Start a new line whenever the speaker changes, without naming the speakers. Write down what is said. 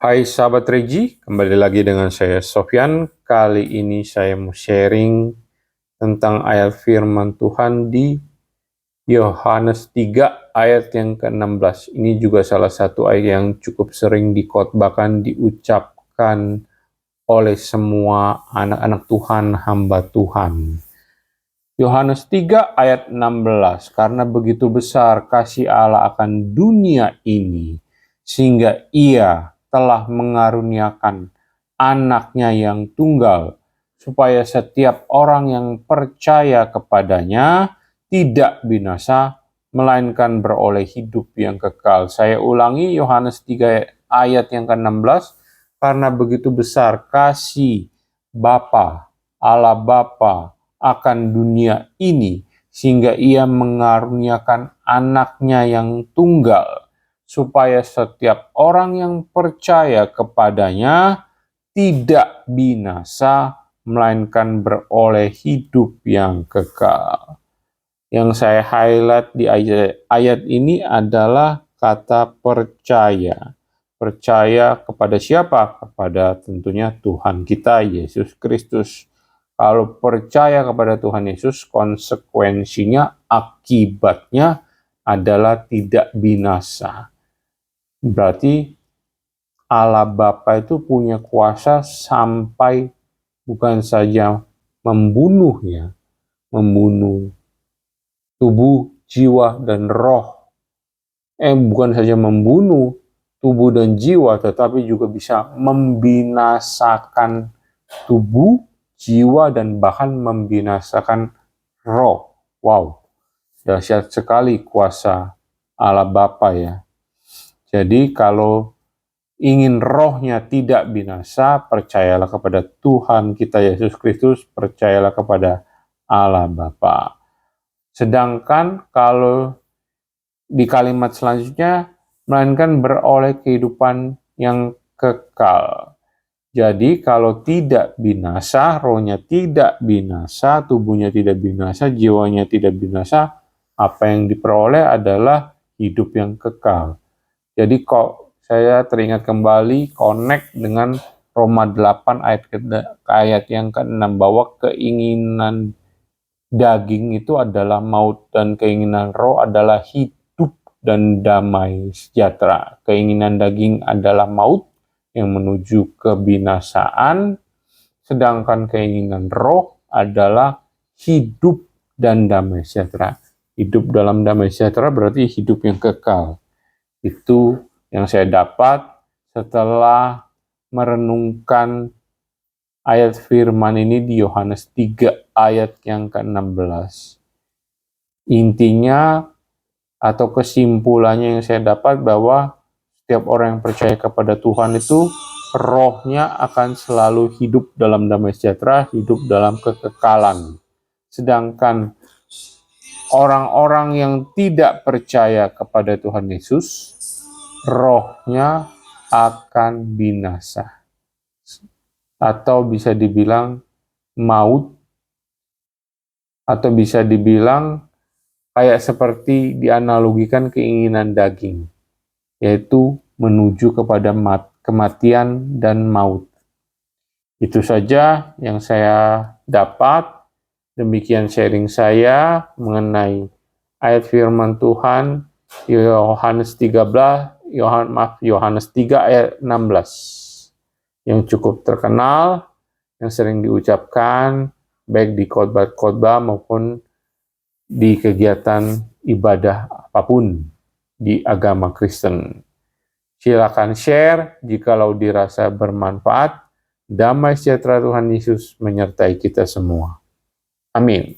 Hai sahabat Regi, kembali lagi dengan saya Sofyan. Kali ini saya mau sharing tentang ayat firman Tuhan di Yohanes 3 ayat yang ke-16. Ini juga salah satu ayat yang cukup sering dikhotbahkan, diucapkan oleh semua anak-anak Tuhan, hamba Tuhan. Yohanes 3 ayat 16, karena begitu besar kasih Allah akan dunia ini, sehingga ia telah mengaruniakan anaknya yang tunggal, supaya setiap orang yang percaya kepadanya tidak binasa, melainkan beroleh hidup yang kekal. Saya ulangi Yohanes 3 ayat yang ke-16, karena begitu besar kasih Bapa, Allah Bapa, akan dunia ini, sehingga ia mengaruniakan anaknya yang tunggal, supaya setiap orang yang percaya kepadanya tidak binasa, melainkan beroleh hidup yang kekal. Yang saya highlight di ayat ini adalah kata percaya. Percaya kepada siapa? Kepada tentunya Tuhan kita, Yesus Kristus. Kalau percaya kepada Tuhan Yesus, konsekuensinya, akibatnya adalah tidak binasa. Berarti Allah Bapa itu punya kuasa sampai bukan saja membunuh tubuh, jiwa, dan roh. Bukan saja membunuh tubuh dan jiwa, tetapi juga bisa membinasakan tubuh, jiwa, dan bahkan membinasakan roh. Wow, dahsyat sekali kuasa Allah Bapa ya. Jadi kalau ingin rohnya tidak binasa, percayalah kepada Tuhan kita Yesus Kristus, percayalah kepada Allah Bapa. Sedangkan kalau di kalimat selanjutnya, melainkan beroleh kehidupan yang kekal. Jadi kalau tidak binasa, rohnya tidak binasa, tubuhnya tidak binasa, jiwanya tidak binasa, apa yang diperoleh adalah hidup yang kekal. Jadi kok saya teringat kembali, connect dengan Roma 8 ayat yang ke-6, bahwa keinginan daging itu adalah maut dan keinginan roh adalah hidup dan damai sejahtera. Keinginan daging adalah maut yang menuju kebinasaan, sedangkan keinginan roh adalah hidup dan damai sejahtera. Hidup dalam damai sejahtera berarti hidup yang kekal. Itu yang saya dapat setelah merenungkan ayat firman ini di Yohanes 3 ayat yang ke-16. Intinya atau kesimpulannya yang saya dapat bahwa setiap orang yang percaya kepada Tuhan itu rohnya akan selalu hidup dalam damai sejahtera, hidup dalam kekekalan. Sedangkan orang-orang yang tidak percaya kepada Tuhan Yesus, rohnya akan binasa. Atau bisa dibilang maut, atau bisa dibilang kayak seperti dianalogikan keinginan daging, yaitu menuju kepada kematian dan maut. Itu saja yang saya dapat. Demikian sharing saya mengenai ayat firman Tuhan Yohanes 3 ayat 16 yang cukup terkenal, yang sering diucapkan baik di khotbah-khotbah maupun di kegiatan ibadah apapun di agama Kristen. Silakan share jikalau dirasa bermanfaat. Damai sejahtera Tuhan Yesus menyertai kita semua. Amin.